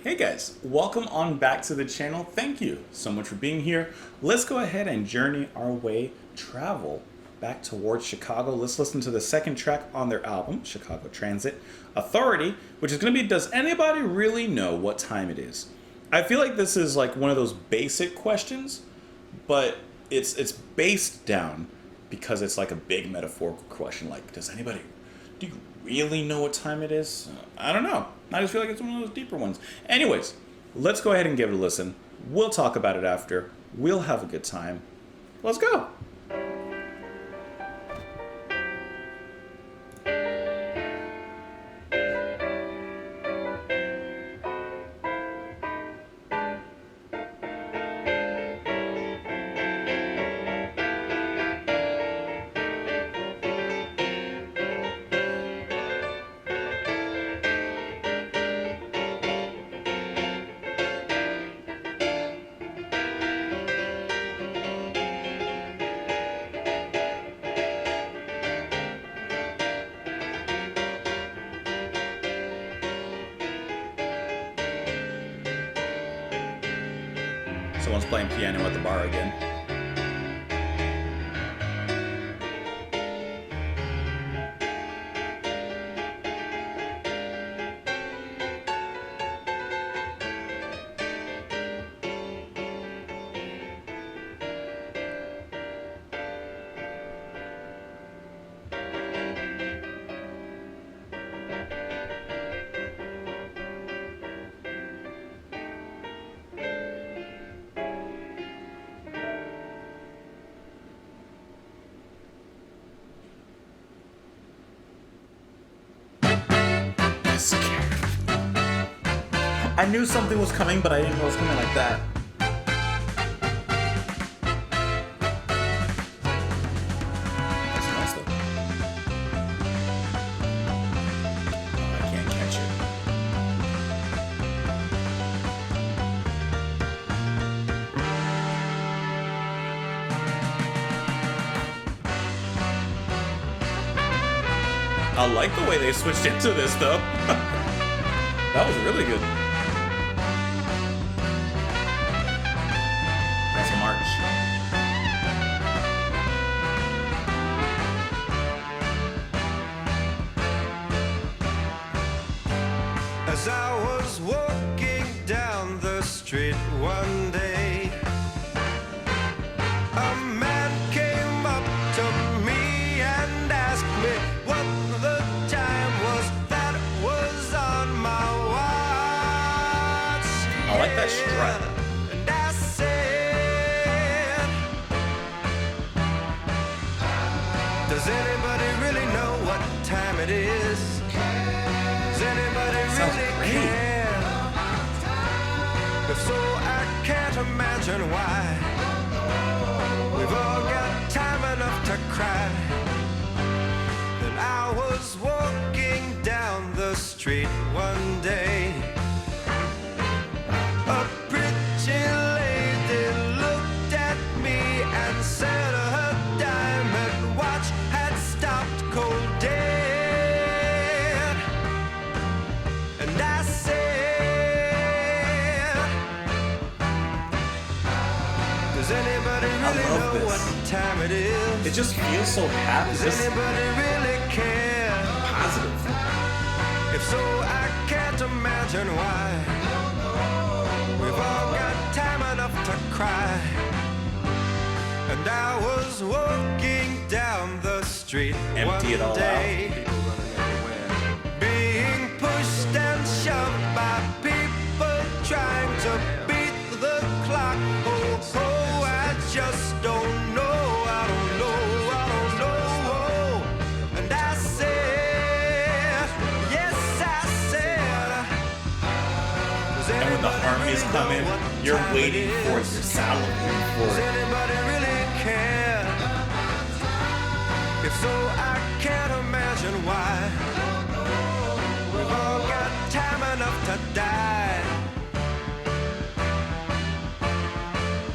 Hey guys, welcome on back to the channel. Thank you so much for being here. Let's go ahead and journey our way, travel back towards Chicago. Let's listen to the second track on their album, Chicago Transit Authority, which is going to be, does anybody really know what time it is? I feel like this is like one of those basic questions, but it's based down because it's like a big metaphorical question. Like, do you really know what time it is? I don't know. I just feel like it's one of those deeper ones. Anyways, let's go ahead and give it a listen. We'll talk about it after. We'll have a good time. Let's go. Someone's playing piano at the bar again. I knew something was coming, but I didn't know it was coming like that. That's nice though. Oh, I can't catch it. I like the way they switched into this though. That was really good. As I was walking down the street one day, a man came up to me and asked me what the time was that was on my watch. I like that strut. And I said, does anybody really know what time it is? Does anybody really care? If so, I can't imagine why. We've all got time enough to cry. Then I was walking down the street one day. A pretty lady looked at me and said her diamond watch had stopped cold dead. And I said, does anybody really know what time it is? It just feels so happy. Does anybody really care? Positive. If so, I can't imagine why. We've all got time enough to cry. And I was walking down the street Empty it all one day, being pushed and shoved by people trying to beat the clock. Oh, I just don't know. I don't know. And I said, yes, I said, does And when the anybody harmonies really come know in, what you're time waiting it for it. is? You're salivating for Does it. anybody really care? If so, I can't imagine why. We've all got time enough to die.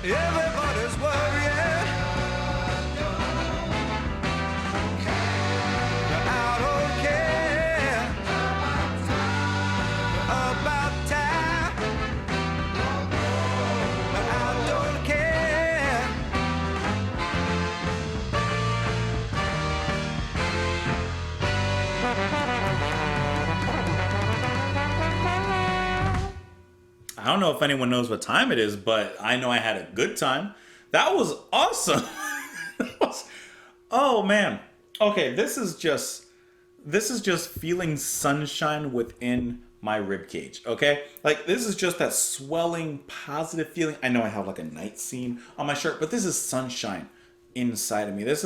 Everybody's worried. I I don't know if anyone knows what time it is, but I know I had a good time. That was awesome. Oh man. Okay, this is just feeling sunshine within my rib cage. Okay, like this is just that swelling positive feeling. I know I have like a night scene on my shirt, but this is sunshine inside of me. This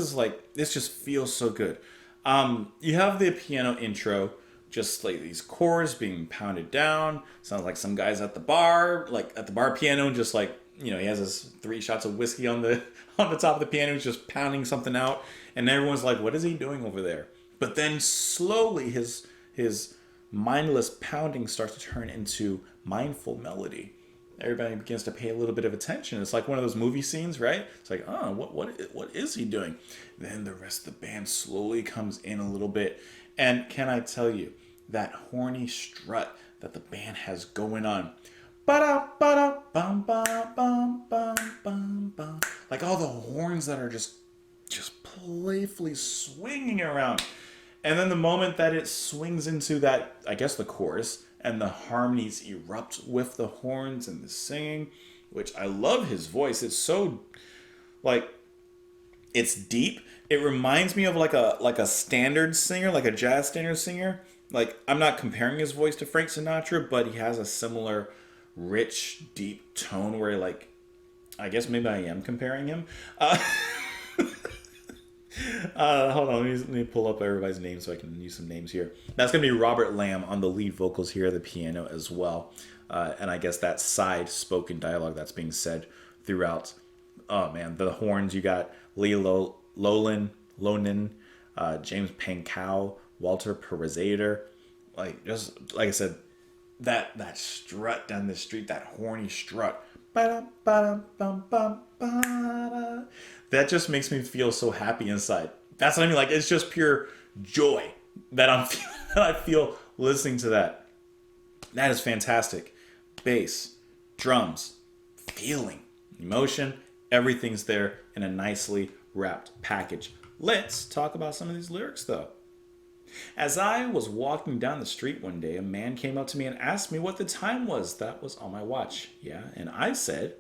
just feels so good. You have the piano intro, just like these chords being pounded down. Sounds like some guys at the bar, like at the bar piano, just like, you know, he has his 3 shots of whiskey on the top of the piano, he's just pounding something out, and everyone's like, what is he doing over there? But then slowly his mindless pounding starts to turn into mindful melody. Everybody begins to pay a little bit of attention. It's like one of those movie scenes, right? It's like, oh, what is he doing? Then the rest of the band slowly comes in a little bit. And can I tell you, that horny strut that the band has going on. Ba-da, ba-da, bum, bum, bum, bum, bum, bum. Like all the horns that are just playfully swinging around. And then the moment that it swings into that, I guess the chorus, and the harmonies erupt with the horns and the singing, which I love his voice. It's so, like, it's deep. It reminds me of like a standard singer, like a jazz standard singer. Like, I'm not comparing his voice to Frank Sinatra, but he has a similar rich, deep tone where, like, I guess maybe I am comparing him. Hold on, let me pull up everybody's names so I can use some names here. That's going to be Robert Lamb on the lead vocals here, the piano as well. And I guess that side spoken dialogue that's being said throughout. Oh man, the horns, you got Lee Lonin, James Pankow, Walter Perizader. Like, just like I said, that strut down the street, that horny strut. That just makes me feel so happy inside. That's what I mean. Like, it's just pure joy that I feel listening to that. That is fantastic. Bass, drums, feeling, emotion, everything's there in a nicely wrapped package. Let's talk about some of these lyrics, though. As I was walking down the street one day, a man came up to me and asked me what the time was that was on my watch. Yeah, and I said,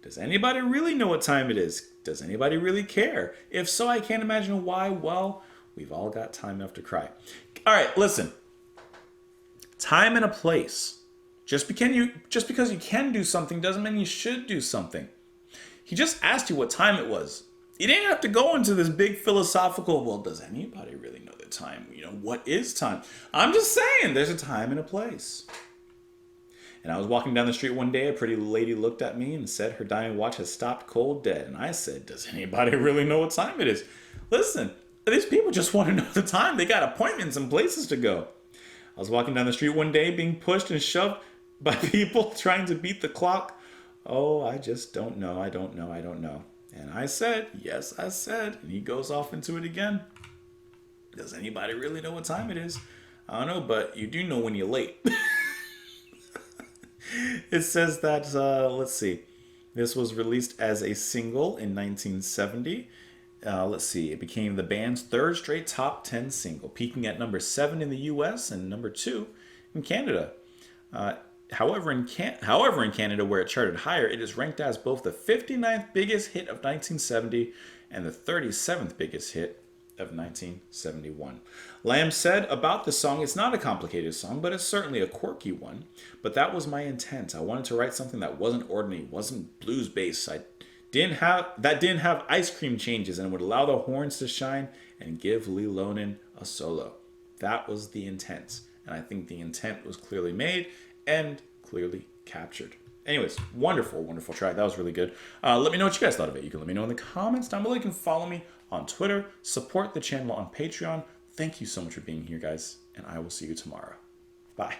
does anybody really know what time it is? Does anybody really care? If so, I can't imagine why. Well, we've all got time enough to cry. All right, listen. Time and a place. Just because you can do something doesn't mean you should do something. He just asked you what time it was. You didn't have to go into this big philosophical, well, does anybody really know the time? You know, what is time? I'm just saying, there's a time and a place. And I was walking down the street one day, a pretty lady looked at me and said her diamond watch has stopped cold dead. And I said, does anybody really know what time it is? Listen, these people just want to know the time. They got appointments and places to go. I was walking down the street one day being pushed and shoved by people trying to beat the clock. Oh, I just don't know. I don't know. And I said, yes, I said. And he goes off into it again. Does anybody really know what time it is? I don't know, but you do know when you're late. It says that, let's see, this was released as a single in 1970. Let's see, it became the band's third straight top 10 single, peaking at number 7 in the US and number 2 in Canada. However, in Canada, where it charted higher, it is ranked as both the 59th biggest hit of 1970 and the 37th biggest hit of 1971. Lamb said about the song, it's not a complicated song, but it's certainly a quirky one. But that was my intent. I wanted to write something that wasn't ordinary, wasn't blues based. Didn't have ice cream changes and would allow the horns to shine and give Lee Lonin a solo. That was the intent. And I think the intent was clearly made and clearly captured. Anyways, wonderful track. That was really good. Let me know what you guys thought of it. You can let me know in the comments down below. You can follow me on Twitter. Support the channel on Patreon. Thank you so much for being here, guys. And I will see you tomorrow. Bye.